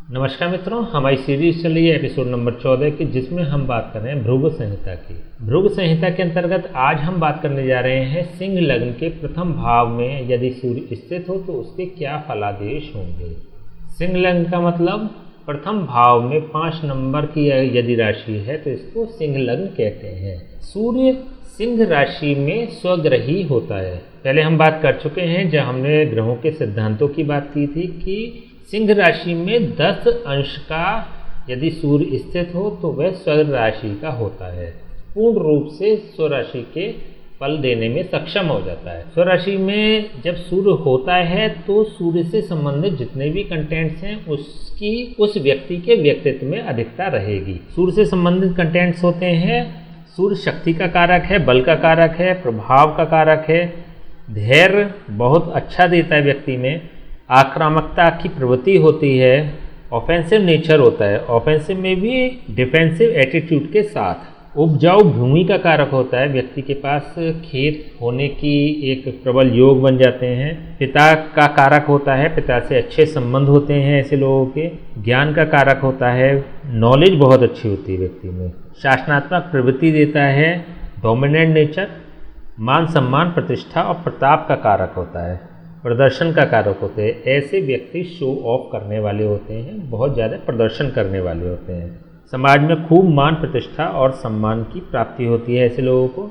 नमस्कार मित्रों, हमारी सीरीज चल रही है एपिसोड नंबर 14 की, जिसमें हम बात कर रहे हैं भृगु संहिता की। भृगु संहिता के अंतर्गत आज हम बात करने जा रहे हैं सिंह लग्न के प्रथम भाव में यदि सूर्य स्थित हो तो उसके क्या फलादेश होंगे। सिंह लग्न का मतलब प्रथम भाव में 5 नंबर की यदि राशि है तो इसको सिंह लग्न कहते हैं। सूर्य सिंह राशि में स्वग्रही होता है। पहले हम बात कर चुके हैं जब हमने ग्रहों के सिद्धांतों की बात की थी कि सिंह राशि में 10 अंश का यदि सूर्य स्थित हो तो वह स्वर राशि का होता है, पूर्ण रूप से स्वर राशि के फल देने में सक्षम हो जाता है। स्वर राशि में जब सूर्य होता है तो सूर्य से संबंधित जितने भी कंटेंट्स हैं उसकी उस व्यक्ति के व्यक्तित्व में अधिकता रहेगी। सूर्य से संबंधित कंटेंट्स होते हैं, सूर्य शक्ति का कारक है, बल का कारक है, प्रभाव का कारक है, धैर्य बहुत अच्छा देता है व्यक्ति में, आक्रामकता की प्रवृत्ति होती है, ऑफेंसिव नेचर होता है, ऑफेंसिव में भी डिफेंसिव एटीट्यूड के साथ, उपजाऊ भूमि का कारक होता है, व्यक्ति के पास खेत होने की एक प्रबल योग बन जाते हैं, पिता का कारक होता है, पिता से अच्छे संबंध होते हैं ऐसे लोगों के, ज्ञान का कारक होता है, नॉलेज बहुत अच्छी होती है व्यक्ति में, शासनात्मक प्रवृत्ति देता है, डोमिनेंट नेचर, मान सम्मान प्रतिष्ठा और प्रताप का कारक होता है, प्रदर्शन का कारक होते हैं। ऐसे व्यक्ति शो ऑफ करने वाले होते हैं, बहुत ज़्यादा प्रदर्शन करने वाले होते हैं, समाज में खूब मान प्रतिष्ठा और सम्मान की प्राप्ति होती है ऐसे लोगों को।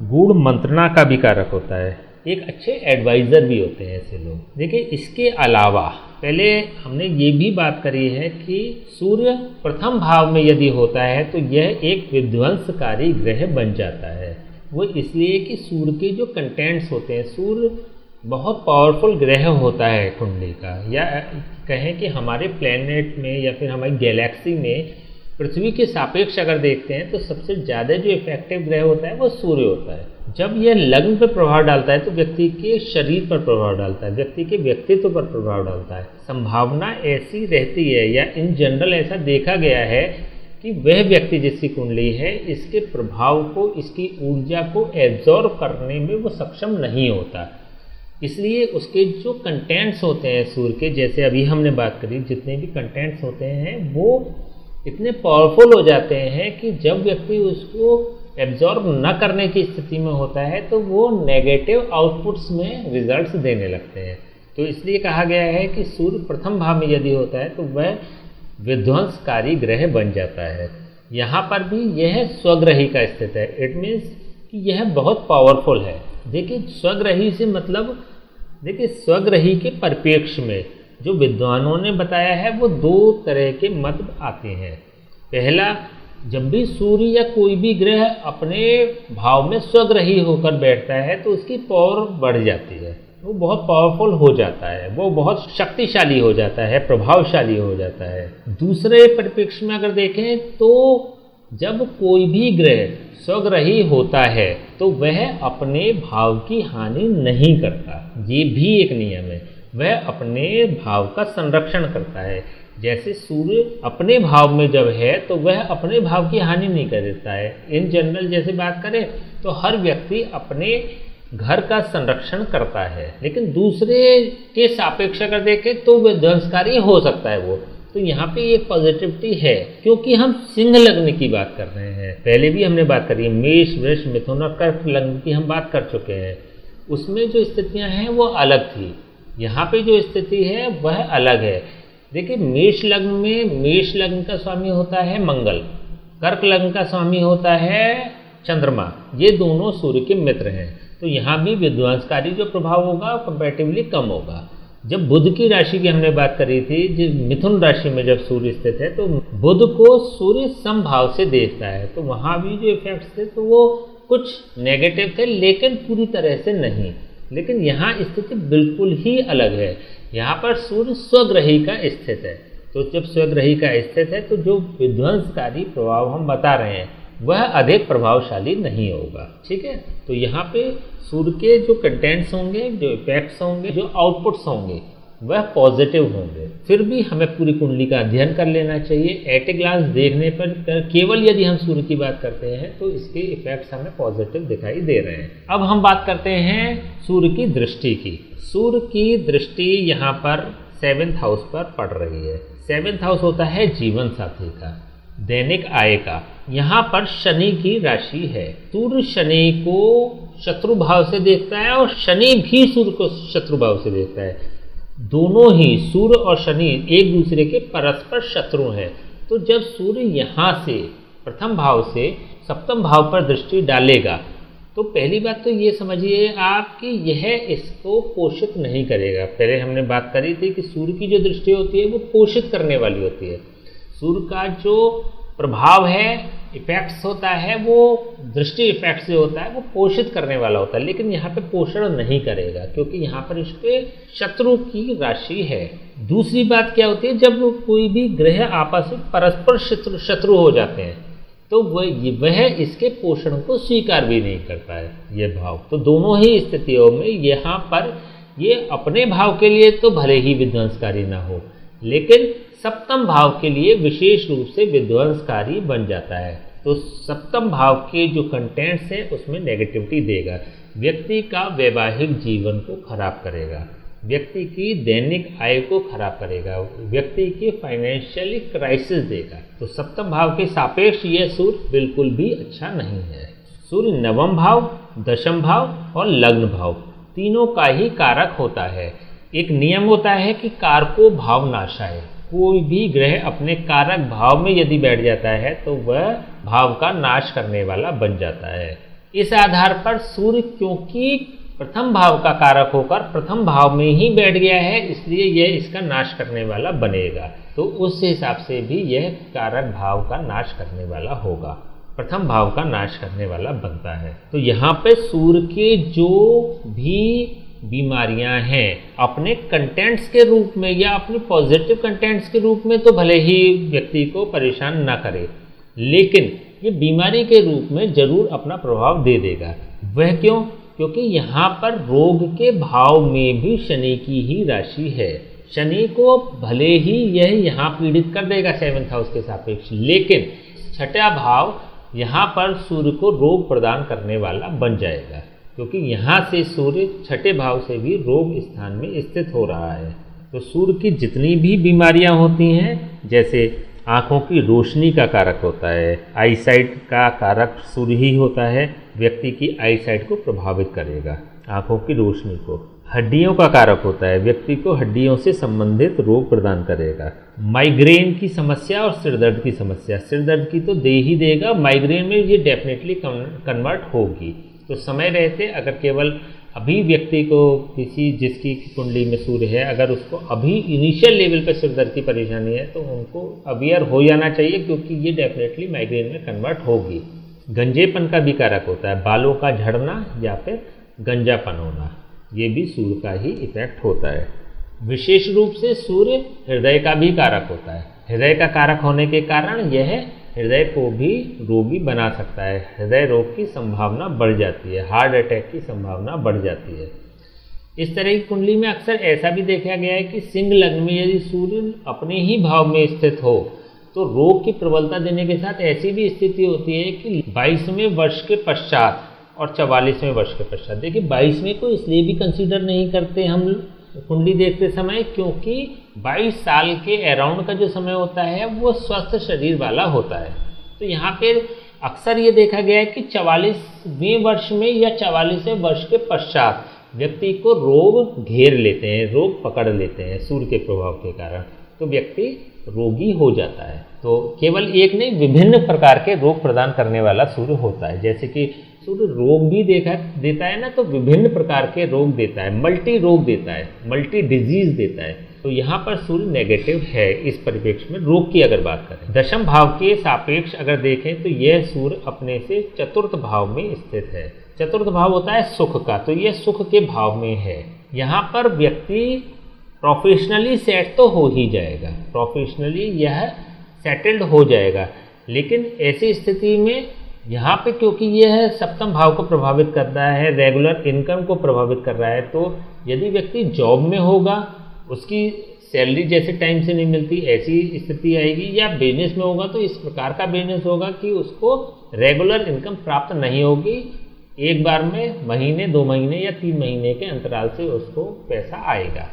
गूढ़ मंत्रणा का भी कारक होता है, एक अच्छे एडवाइज़र भी होते हैं ऐसे लोग। देखिए, इसके अलावा पहले हमने ये भी बात करी है कि सूर्य प्रथम भाव में यदि होता है तो यह एक विध्वंसकारी ग्रह बन जाता है। वो इसलिए कि सूर्य के जो कंटेंट्स होते हैं, सूर्य बहुत पावरफुल ग्रह होता है कुंडली का, या कहें कि हमारे प्लेनेट में या फिर हमारी गैलेक्सी में पृथ्वी के सापेक्ष अगर देखते हैं तो सबसे ज़्यादा जो इफेक्टिव ग्रह होता है वो सूर्य होता है। जब यह लग्न पर प्रभाव डालता है तो व्यक्ति के शरीर पर प्रभाव डालता है, व्यक्ति के व्यक्तित्व पर प्रभाव डालता है। संभावना ऐसी रहती है या इन जनरल ऐसा देखा गया है कि वह व्यक्ति जिसकी कुंडली है इसके प्रभाव को, इसकी ऊर्जा को एब्जॉर्ब करने में वो सक्षम नहीं होता। इसलिए उसके जो कंटेंट्स होते हैं सूर्य के, जैसे अभी हमने बात करी, जितने भी कंटेंट्स होते हैं वो इतने पावरफुल हो जाते हैं कि जब व्यक्ति उसको एब्जॉर्ब न करने की स्थिति में होता है तो वो नेगेटिव आउटपुट्स में रिजल्ट्स देने लगते हैं। तो इसलिए कहा गया है कि सूर्य प्रथम भाव में यदि होता है तो वह विध्वंसकारी ग्रह बन जाता है। यहाँ पर भी यह स्वग्रही का स्थित है, इट मीन्स कि यह बहुत पावरफुल है। देखिए, स्वग्रही से मतलब, देखिए स्वग्रही के परिप्रेक्ष्य में जो विद्वानों ने बताया है वो 2 तरह के मत आते हैं। पहला, जब भी सूर्य या कोई भी ग्रह अपने भाव में स्वग्रही होकर बैठता है तो उसकी पावर बढ़ जाती है, वो बहुत पावरफुल हो जाता है, वो बहुत शक्तिशाली हो जाता है, प्रभावशाली हो जाता है। दूसरे परिप्रेक्ष्य में अगर देखें तो जब कोई भी ग्रह स्वग्रही होता है तो वह अपने भाव की हानि नहीं करता, ये भी एक नियम है, वह अपने भाव का संरक्षण करता है। जैसे सूर्य अपने भाव में जब है तो वह अपने भाव की हानि नहीं करता है। इन जनरल जैसे बात करें तो हर व्यक्ति अपने घर का संरक्षण करता है, लेकिन दूसरे के सापेक्ष अगर देखें तो विध्वंसकारी हो सकता है वो। तो यहाँ पे एक पॉजिटिविटी है क्योंकि हम सिंह लग्न की बात कर रहे हैं। पहले भी हमने बात करी, मेष, वृष, मिथुन और कर्क लग्न की हम बात कर चुके हैं, उसमें जो स्थितियाँ हैं वो अलग थी। यहाँ पे जो स्थिति है वह अलग है। देखिए, मेष लग्न में मेष लग्न का स्वामी होता है मंगल, कर्क लग्न का स्वामी होता है चंद्रमा, ये दोनों सूर्य के मित्र हैं। तो यहाँ भी विध्वंसकारी जो प्रभाव होगा कंपैरेटिवली कम होगा। जब बुध की राशि की हमने बात करी थी, जिस मिथुन राशि में जब सूर्य स्थित है तो बुध को सूर्य समभाव से देखता है, तो वहाँ भी जो इफेक्ट्स थे तो वो कुछ नेगेटिव थे लेकिन पूरी तरह से नहीं। लेकिन यहाँ स्थिति बिल्कुल ही अलग है, यहाँ पर सूर्य स्वग्रही का स्थित है। तो जब स्वग्रही का स्थित है तो जो विध्वंसकारी प्रभाव हम बता रहे हैं वह अधिक प्रभावशाली नहीं होगा। ठीक है, तो यहाँ पे सूर्य के जो कंटेंट्स होंगे, जो इफेक्ट्स होंगे, जो आउटपुट्स होंगे वह पॉजिटिव होंगे। फिर भी हमें पूरी कुंडली का अध्ययन कर लेना चाहिए। एट ए ग्लांस देखने पर केवल यदि हम सूर्य की बात करते हैं तो इसके इफेक्ट्स हमें पॉजिटिव दिखाई दे रहे हैं। अब हम बात करते हैं सूर्य की दृष्टि की। सूर्य की दृष्टि यहाँ पर 7th हाउस पर पड़ रही है। 7th हाउस होता है जीवन साथी का, दैनिक आय का। यहाँ पर शनि की राशि है। सूर्य शनि को शत्रु भाव से देखता है और शनि भी सूर्य को शत्रु भाव से देखता है। दोनों ही सूर्य और शनि एक दूसरे के परस्पर शत्रु हैं। तो जब सूर्य यहाँ से प्रथम भाव से सप्तम भाव पर दृष्टि डालेगा तो पहली बात तो ये समझिए आप कि यह इसको पोषित नहीं करेगा। पहले हमने बात करी थी कि सूर्य की जो दृष्टि होती है वो पोषित करने वाली होती है। सूर्य का जो प्रभाव है, इफेक्ट्स होता है, वो दृष्टि इफेक्ट से होता है, वो पोषित करने वाला होता है, लेकिन यहाँ पे पोषण नहीं करेगा क्योंकि यहाँ पर इसके शत्रु की राशि है। दूसरी बात क्या होती है, जब कोई भी ग्रह आपस में परस्पर शत्रु हो जाते हैं तो वह इसके पोषण को स्वीकार भी नहीं करता है, ये भाव। तो दोनों ही स्थितियों में यहाँ पर ये अपने भाव के लिए तो भले ही विध्वंसकारी ना हो, लेकिन सप्तम भाव के लिए विशेष रूप से विध्वंसकारी बन जाता है। तो सप्तम भाव के जो कंटेंट्स हैं उसमें नेगेटिविटी देगा, व्यक्ति का वैवाहिक जीवन को खराब करेगा, व्यक्ति की दैनिक आय को खराब करेगा, व्यक्ति की फाइनेंशियली क्राइसिस देगा। तो सप्तम भाव के सापेक्ष यह सूर्य बिल्कुल भी अच्छा नहीं है। सूर्य नवम भाव, दशम भाव और लग्न भाव तीनों का ही कारक होता है। एक नियम होता है कि कारको भाव नाशाय। कोई भी ग्रह अपने कारक भाव में यदि बैठ जाता है तो वह भाव का नाश करने वाला बन जाता है। इस आधार पर सूर्य क्योंकि प्रथम भाव का कारक होकर प्रथम भाव में ही बैठ गया है, इसलिए यह इसका नाश करने वाला बनेगा। तो उस हिसाब से भी यह कारक भाव का नाश करने वाला होगा, प्रथम भाव का नाश करने वाला बनता है। तो यहाँ पे सूर्य के जो भी बीमारियां हैं अपने कंटेंट्स के रूप में या अपने पॉजिटिव कंटेंट्स के रूप में तो भले ही व्यक्ति को परेशान ना करे, लेकिन ये बीमारी के रूप में जरूर अपना प्रभाव दे देगा। वह क्यों? क्योंकि यहाँ पर रोग के भाव में भी शनि की ही राशि है। शनि को भले ही यह यहाँ पीड़ित कर देगा 7th हाउस के सापेक्ष, लेकिन छठा भाव यहाँ पर सूर्य को रोग प्रदान करने वाला बन जाएगा क्योंकि यहाँ से सूर्य छठे भाव से भी रोग स्थान में स्थित हो रहा है। तो सूर्य की जितनी भी बीमारियाँ होती हैं, जैसे आँखों की रोशनी का कारक होता है, आईसाइट का कारक सूर्य ही होता है, व्यक्ति की आईसाइट को प्रभावित करेगा, आँखों की रोशनी को। हड्डियों का कारक होता है, व्यक्ति को हड्डियों से संबंधित रोग प्रदान करेगा। माइग्रेन की समस्या और सिरदर्द की समस्या, सिरदर्द की तो दे ही देगा, माइग्रेन में ये डेफिनेटली कन्वर्ट होगी। तो समय रहते अगर केवल अभी व्यक्ति को जिसकी कुंडली में सूर्य है, अगर उसको अभी इनिशियल लेवल पर सिरदर्द की परेशानी है तो उनको अवेयर हो जाना चाहिए क्योंकि ये डेफिनेटली माइग्रेन में कन्वर्ट होगी। गंजेपन का भी कारक होता है, बालों का झड़ना या फिर गंजापन होना, ये भी सूर्य का ही इफेक्ट होता है। विशेष रूप से सूर्य हृदय का भी कारक होता है। हृदय का कारक होने के कारण यह हृदय को भी रोगी बना सकता है, हृदय रोग की संभावना बढ़ जाती है, हार्ट अटैक की संभावना बढ़ जाती है। इस तरह की कुंडली में अक्सर ऐसा भी देखा गया है कि सिंह लग्न में यदि सूर्य अपने ही भाव में स्थित हो तो रोग की प्रबलता देने के साथ ऐसी भी स्थिति होती है कि 22वें वर्ष के पश्चात और 44वें वर्ष के पश्चात, देखिए 22वें को इसलिए भी कंसीडर नहीं करते हम कुंडली देखते समय क्योंकि 22 साल के अराउंड का जो समय होता है वो स्वस्थ शरीर वाला होता है। तो यहाँ पे अक्सर ये देखा गया है कि 44वें वर्ष में या 44वें वर्ष के पश्चात व्यक्ति को रोग घेर लेते हैं, रोग पकड़ लेते हैं सूर्य के प्रभाव के कारण, तो व्यक्ति रोगी हो जाता है। तो केवल एक नहीं, विभिन्न प्रकार के रोग प्रदान करने वाला सूर्य होता है। जैसे कि सूर्य रोग भी देता है ना, तो विभिन्न प्रकार के रोग देता है, मल्टी रोग देता है, मल्टी डिजीज देता है। तो यहाँ पर सूर्य नेगेटिव है इस परिप्रेक्ष्य में। रोग की अगर बात करें, दशम भाव के सापेक्ष अगर देखें तो यह सूर्य अपने से चतुर्थ भाव में स्थित है। चतुर्थ भाव होता है सुख का, तो यह सुख के भाव में है। यहाँ पर व्यक्ति प्रोफेशनली सेट तो हो ही जाएगा, प्रोफेशनली यह सेटल्ड हो जाएगा, लेकिन ऐसी स्थिति में यहाँ पे क्योंकि यह सप्तम भाव को प्रभावित कर रहा है, रेगुलर इनकम को प्रभावित कर रहा है, तो यदि व्यक्ति जॉब में होगा, उसकी सैलरी जैसे टाइम से नहीं मिलती ऐसी स्थिति आएगी, या बिजनेस में होगा तो इस प्रकार का बिजनेस होगा कि उसको रेगुलर इनकम प्राप्त नहीं होगी, एक बार में महीने, 2 महीने या 3 महीने के अंतराल से उसको पैसा आएगा।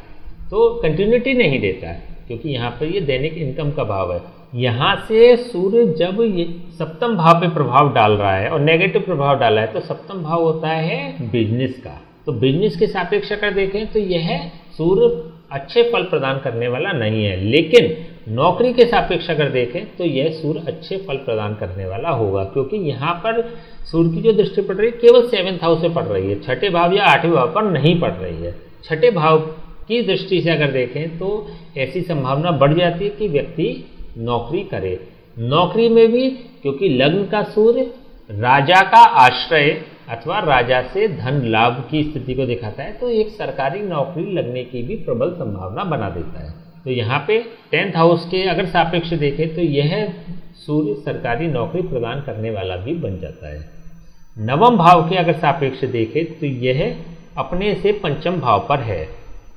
तो कंटिन्यूटी नहीं देता है, क्योंकि यहाँ पर ये दैनिक इनकम का भाव है। यहाँ से सूर्य जब ये सप्तम भाव पे प्रभाव डाल रहा है और नेगेटिव प्रभाव डाला है, तो सप्तम भाव होता है बिजनेस का। तो बिजनेस के सापेक्ष अगर देखें तो यह सूर्य अच्छे फल प्रदान करने वाला नहीं है, लेकिन नौकरी के सापेक्ष अगर देखें तो यह सूर्य अच्छे फल प्रदान करने वाला होगा, क्योंकि यहाँ पर सूर्य की जो दृष्टि पड़ रही है केवल 7th हाउस से पड़ रही है, छठे भाव या 8वें भाव पर नहीं पड़ रही है। छठे भाव की दृष्टि से अगर देखें तो ऐसी संभावना बढ़ जाती है कि व्यक्ति नौकरी करे। नौकरी में भी क्योंकि लग्न का सूर्य राजा का आश्रय अथवा राजा से धन लाभ की स्थिति को दिखाता है, तो एक सरकारी नौकरी लगने की भी प्रबल संभावना बना देता है। तो यहाँ पे 10th हाउस के अगर सापेक्ष देखें तो यह सूर्य सरकारी नौकरी प्रदान करने वाला भी बन जाता है। नवम भाव के अगर सापेक्ष देखें तो यह अपने से पंचम भाव पर है।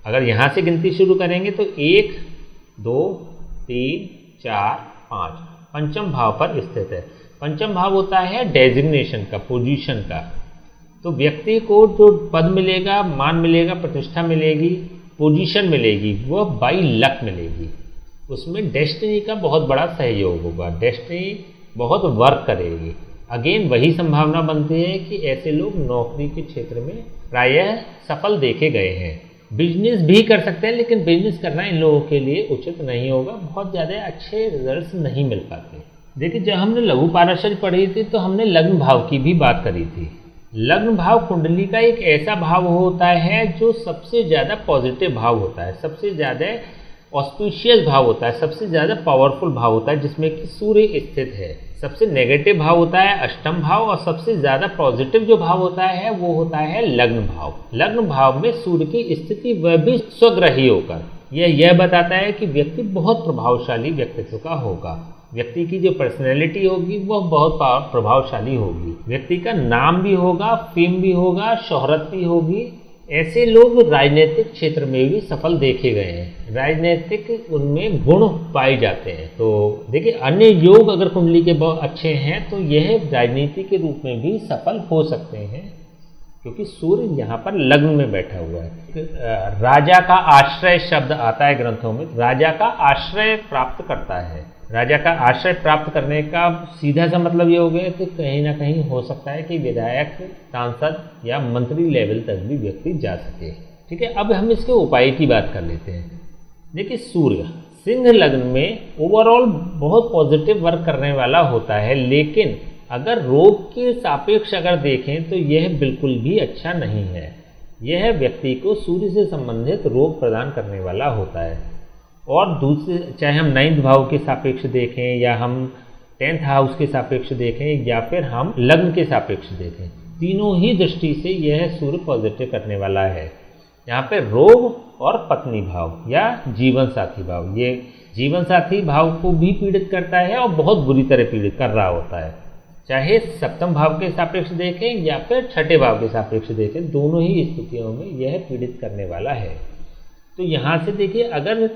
अगर यहाँ से गिनती शुरू करेंगे तो 1, 2, 3, 4, 5 पंचम भाव पर स्थित है। पंचम भाव होता है डेजिग्नेशन का, पोजीशन का। तो व्यक्ति को जो पद मिलेगा, मान मिलेगा, प्रतिष्ठा मिलेगी, पोजीशन मिलेगी, वह बाई लक मिलेगी। उसमें डेस्टिनी का बहुत बड़ा सहयोग होगा, डेस्टिनी बहुत वर्क करेगी। अगेन वही संभावना बनती है कि ऐसे लोग नौकरी के क्षेत्र में प्रायः सफल देखे गए हैं। बिजनेस भी कर सकते हैं, लेकिन बिजनेस करना इन लोगों के लिए उचित नहीं होगा, बहुत ज़्यादा अच्छे रिजल्ट्स नहीं मिल पाते। देखिए, जब हमने लघु पाराशर पढ़ी थी तो हमने लग्न भाव की भी बात करी थी। लग्न भाव कुंडली का एक ऐसा भाव होता है जो सबसे ज़्यादा पॉजिटिव भाव होता है, सबसे ज़्यादा ऑस्पिशियस भाव होता है, सबसे ज़्यादा पावरफुल भाव होता है, जिसमें कि सूर्य स्थित है। सबसे नेगेटिव भाव होता है अष्टम भाव, और सबसे ज़्यादा पॉजिटिव जो भाव होता है वो होता है लग्न भाव। लग्न भाव में सूर्य की स्थिति वह भी स्वग्रही होकर यह बताता है कि व्यक्ति बहुत प्रभावशाली व्यक्तित्व का होगा। व्यक्ति की जो पर्सनैलिटी होगी वह बहुत प्रभावशाली होगी। व्यक्ति का नाम भी होगा, फेम भी होगा, शोहरत भी होगी। ऐसे लोग राजनीतिक क्षेत्र में भी सफल देखे गए हैं, राजनीतिक उनमें गुण पाए जाते हैं। तो देखिए, अन्य योग अगर कुंडली के बहुत अच्छे हैं तो यह राजनीति के रूप में भी सफल हो सकते हैं, क्योंकि सूर्य यहाँ पर लग्न में बैठा हुआ है। राजा का आश्रय शब्द आता है ग्रंथों में, राजा का आश्रय प्राप्त करता है। राजा का आश्रय प्राप्त करने का सीधा सा मतलब ये हो गया कि कहीं ना कहीं हो सकता है कि विधायक, सांसद या मंत्री लेवल तक भी व्यक्ति जा सके। ठीक है, अब हम इसके उपाय की बात कर लेते हैं। देखिए, सूर्य सिंह लग्न में ओवरऑल बहुत पॉजिटिव वर्क करने वाला होता है, लेकिन अगर रोग के सापेक्ष अगर देखें तो यह बिल्कुल भी अच्छा नहीं है। यह व्यक्ति को सूर्य से संबंधित रोग प्रदान करने वाला होता है। और दूसरे, चाहे हम 9th भाव के सापेक्ष देखें या हम 10th हाउस के सापेक्ष देखें या फिर हम लग्न के सापेक्ष देखें, तीनों ही दृष्टि से यह सूर्य पॉजिटिव करने वाला है। यहाँ पे रोग और पत्नी भाव या जीवन साथी भाव, ये जीवन साथी भाव को भी पीड़ित करता है और बहुत बुरी तरह पीड़ित कर रहा होता है। चाहे सप्तम भाव के सापेक्ष देखें या फिर छठे भाव के सापेक्ष देखें, दोनों ही स्थितियों में यह पीड़ित करने वाला है। तो यहाँ से देखिए, अगर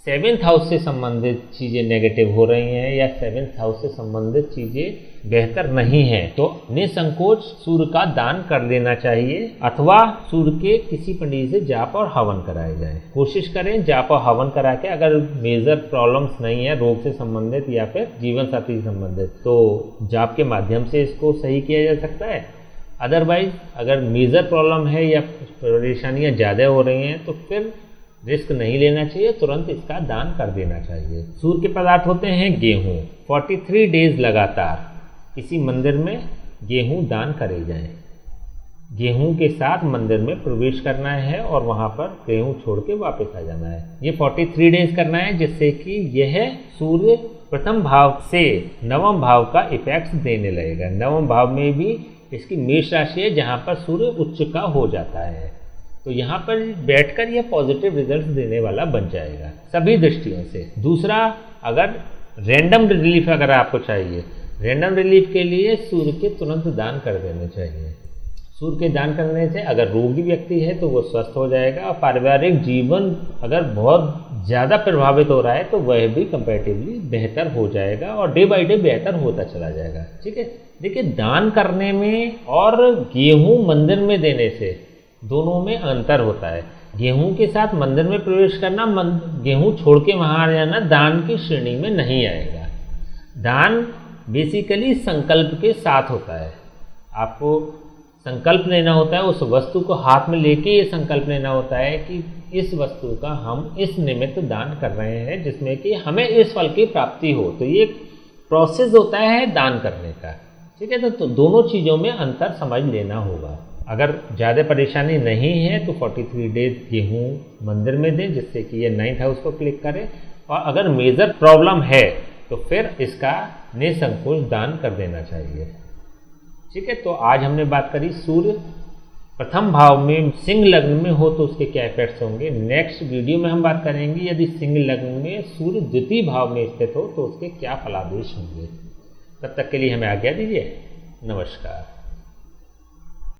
7th हाउस से संबंधित चीज़ें नेगेटिव हो रही हैं या 7th हाउस से संबंधित चीज़ें बेहतर नहीं हैं, तो निसंकोच सूर्य का दान कर लेना चाहिए, अथवा सूर्य के किसी पंडित से जाप और हवन कराए जाए। कोशिश करें जाप और हवन करा के, अगर मेजर प्रॉब्लम्स नहीं है रोग से संबंधित या फिर जीवन साथी से संबंधित, तो जाप के माध्यम से इसको सही किया जा सकता है। अदरवाइज अगर मेजर प्रॉब्लम है या परेशानियाँ ज़्यादा हो रही हैं तो फिर रिस्क नहीं लेना चाहिए, तुरंत इसका दान कर देना चाहिए। सूर्य के पदार्थ होते हैं गेहूँ। 43 डेज लगातार किसी मंदिर में गेहूँ दान करे जाएं। गेहूँ के साथ मंदिर में प्रवेश करना है और वहाँ पर गेहूँ छोड़ के वापस आ जाना है। ये 43 डेज करना है, जिससे कि यह सूर्य प्रथम भाव से नवम भाव का इफेक्ट देने लगेगा। नवम भाव में भी इसकी मेष राशि है, जहाँ पर सूर्य उच्च का हो जाता है, तो यहाँ पर बैठकर यह पॉजिटिव रिजल्ट देने वाला बन जाएगा सभी दृष्टियों से। दूसरा, अगर रैंडम रिलीफ अगर आपको चाहिए, रैंडम रिलीफ के लिए सूर्य के तुरंत दान कर देने चाहिए। सूर्य के दान करने से अगर रोगी व्यक्ति है तो वो स्वस्थ हो जाएगा, और पारिवारिक जीवन अगर बहुत ज़्यादा प्रभावित हो रहा है तो वह भी कंपैरेटिवली बेहतर हो जाएगा और डे बाई डे बेहतर होता चला जाएगा। ठीक है, देखिए, दान करने में और गेहूँ मंदिर में देने से दोनों में अंतर होता है। गेहूं के साथ मंदिर में प्रवेश करना, गेहूं छोड़ के वहाँ आ जाना दान की श्रेणी में नहीं आएगा। दान बेसिकली संकल्प के साथ होता है। आपको संकल्प लेना होता है, उस वस्तु को हाथ में लेके ये संकल्प लेना होता है कि इस वस्तु का हम इस निमित्त दान कर रहे हैं जिसमें कि हमें इस फल की प्राप्ति हो। तो ये प्रोसेस होता है दान करने का, ठीक है। तो दोनों चीज़ों में अंतर समझ लेना होगा। अगर ज़्यादा परेशानी नहीं है तो 43 डेज गेहूँ मंदिर में दें जिससे कि ये 9th हाउस को क्लिक करे, और अगर मेजर प्रॉब्लम है तो फिर इसका निसंकोच दान कर देना चाहिए, ठीक है। तो आज हमने बात करी सूर्य प्रथम भाव में सिंह लग्न में हो तो उसके क्या इफेक्ट्स होंगे। नेक्स्ट वीडियो में हम बात करेंगे यदि सिंह लग्न में सूर्य द्वितीय भाव में स्थित हो तो उसके क्या फलादेश होंगे। तब तक के लिए हमें आज्ञा दीजिए। नमस्कार।